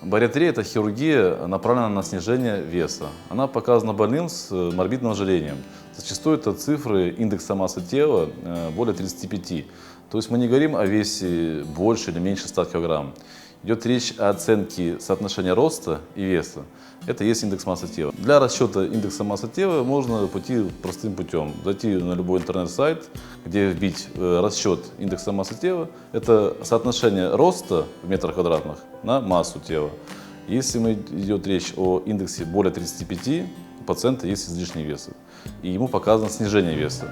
Бариатрия – это хирургия, направленная на снижение веса. Она показана больным с морбидным ожирением. Зачастую это цифры индекса массы тела более 35. То есть мы не говорим о весе больше или меньше 100 кг. Идет речь о оценке соотношения роста и веса. Это есть индекс массы тела. Для расчета индекса массы тела можно пойти простым путем. Зайти на любой интернет-сайт, где вбить расчет индекса массы тела. Это соотношение роста в метрах квадратных на массу тела. Если идет речь о индексе более 35, у пациента есть излишний вес. И ему показано снижение веса.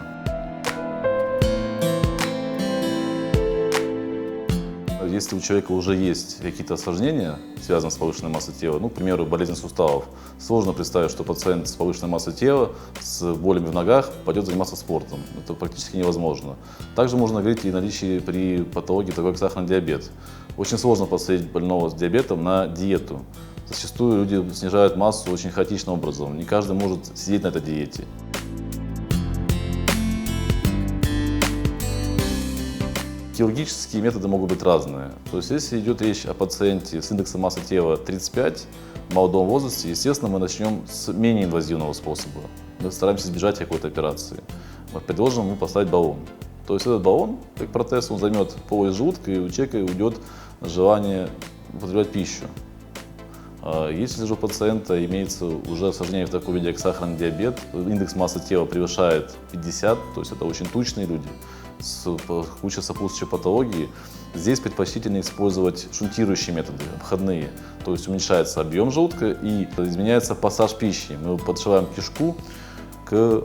Если у человека уже есть какие-то осложнения, связанные с повышенной массой тела, к примеру, болезнь суставов, сложно представить, что пациент с повышенной массой тела, с болями в ногах пойдет заниматься спортом. Это практически невозможно. Также можно говорить и о наличии при патологии, такой как сахарный диабет. Очень сложно посадить больного с диабетом на диету. Зачастую люди снижают массу очень хаотичным образом. Не каждый может сидеть на этой диете. Хирургические методы могут быть разные. То есть, если идет речь о пациенте с индексом массы тела 35 в молодом возрасте, естественно, мы начнем с менее инвазивного способа. Мы стараемся избежать какой-то операции. Мы предложим ему поставить баллон. То есть, этот баллон, как протез, он займет полость желудка, и у человека уйдет желание употреблять пищу. Если же у пациента имеется уже осложнение в таком виде, как сахарный диабет, индекс массы тела превышает 50, то есть это очень тучные люди, с кучей сопутствующей патологии, здесь предпочтительно использовать шунтирующие методы, обходные. То есть уменьшается объем желудка и изменяется пассаж пищи. Мы подшиваем кишку к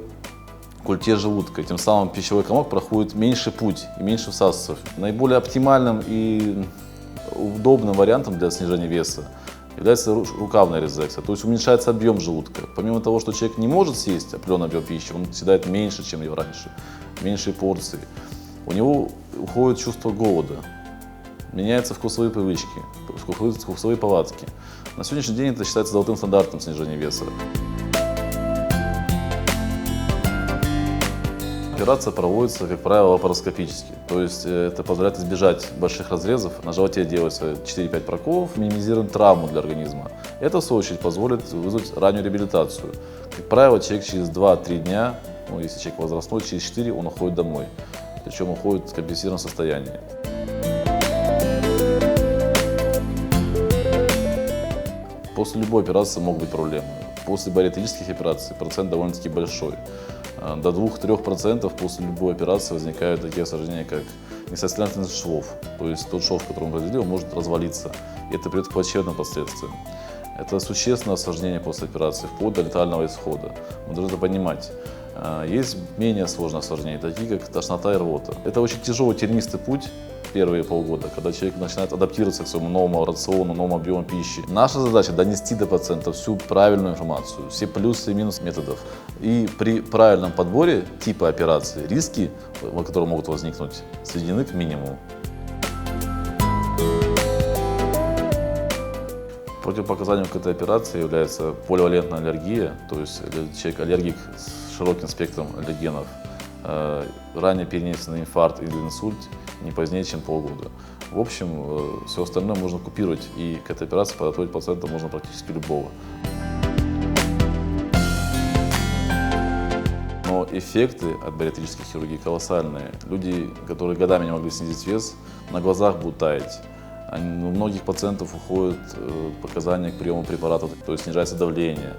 культе желудка. Тем самым пищевой комок проходит меньший путь и меньше всасывается. Наиболее оптимальным и удобным вариантом для снижения веса является рукавная резекция, то есть уменьшается объем желудка. Помимо того, что человек не может съесть определенный объем пищи, он съедает меньше, чем раньше, меньшие порции. У него уходит чувство голода, меняются вкусовые привычки, вкусовые повадки. На сегодняшний день это считается золотым стандартом снижения веса. Операция проводится, как правило, лапароскопически, то есть это позволяет избежать больших разрезов. На животе делается 4-5 проколов, минимизируем травму для организма. Это, в свою очередь, позволит вызвать раннюю реабилитацию. Как правило, человек через 2-3 дня, если человек возрастной, через 4 он уходит домой, причем уходит в компенсированном состоянии. После любой операции могут быть проблемы. После бариатрических операций процент довольно-таки большой. До 2-3% после любой операции возникают такие осложнения, как несостоятельность швов. То есть тот шов, который мы произвели, он может развалиться. И это приведет к плачевным последствиям. Это существенное осложнение после операции, вплоть до летального исхода. Мы должны это понимать. Есть менее сложные осложнения, такие как тошнота и рвота. Это очень тяжелый тернистый путь первые полгода, когда человек начинает адаптироваться к своему новому рациону, новому объему пищи. Наша задача – донести до пациента всю правильную информацию, все плюсы и минусы методов. И при правильном подборе типа операции риски, которые могут возникнуть, сведены к минимуму. Противопоказанием к этой операции является поливалентная аллергия, то есть человек аллергик с широким спектром аллергенов, ранее перенесенный инфаркт или инсульт не позднее, чем полгода. В общем, все остальное можно купировать, и к этой операции подготовить пациента можно практически любого. Но эффекты от бариатрической хирургии колоссальные. Люди, которые годами не могли снизить вес, на глазах будут таять. У многих пациентов уходят показания к приему препаратов, то есть снижается давление.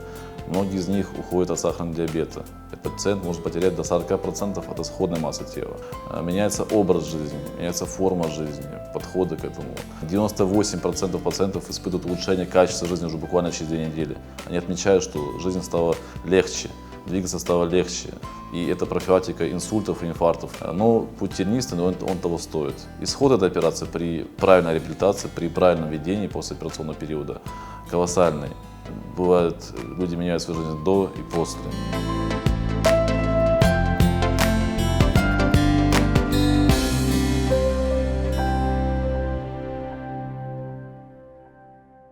Многие из них уходят от сахарного диабета. Этот пациент может потерять до 40% от исходной массы тела. Меняется образ жизни, меняется форма жизни, подходы к этому. 98% пациентов испытывают улучшение качества жизни уже буквально через 2 недели. Они отмечают, что жизнь стала легче, двигаться стало легче. И это профилактика инсультов и инфарктов. Но путь тернистый, но он того стоит. Исход этой операции при правильной реабилитации, при правильном ведении после операционного периода колоссальный. Бывает, люди меняют свою жизнь до и после.